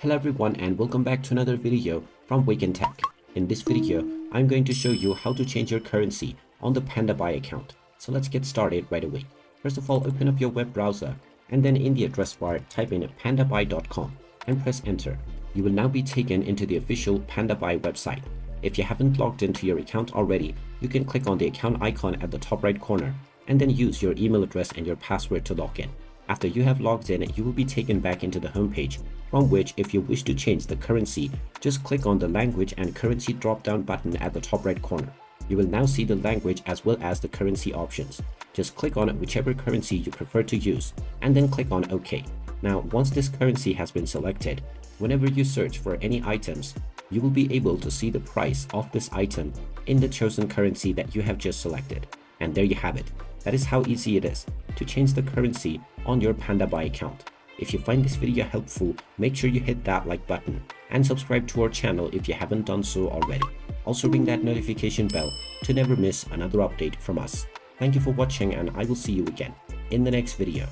Hello everyone and welcome back to another video from Wake&Tech. In this video, I'm going to show you how to change your currency on the PandaBuy account. So let's get started right away. First of all, open up your web browser and then in the address bar, type in pandabuy.com and press enter. You will now be taken into the official PandaBuy website. If you haven't logged into your account already, you can click on the account icon at the top right corner and then use your email address and your password to log in. After you have logged in, you will be taken back into the homepage, from which if you wish to change the currency, just click on the language and currency drop-down button at the top right corner. You will now see the language as well as the currency options. Just click on whichever currency you prefer to use and then click on OK. Now, once this currency has been selected, whenever you search for any items, you will be able to see the price of this item in the chosen currency that you have just selected. And there you have it. That is how easy it is to change the currency on your PandaBuy account. If you find this video helpful, make sure you hit that like button and subscribe to our channel if you haven't done so already. Also ring that notification bell to never miss another update from us. Thank you for watching and I will see you again in the next video.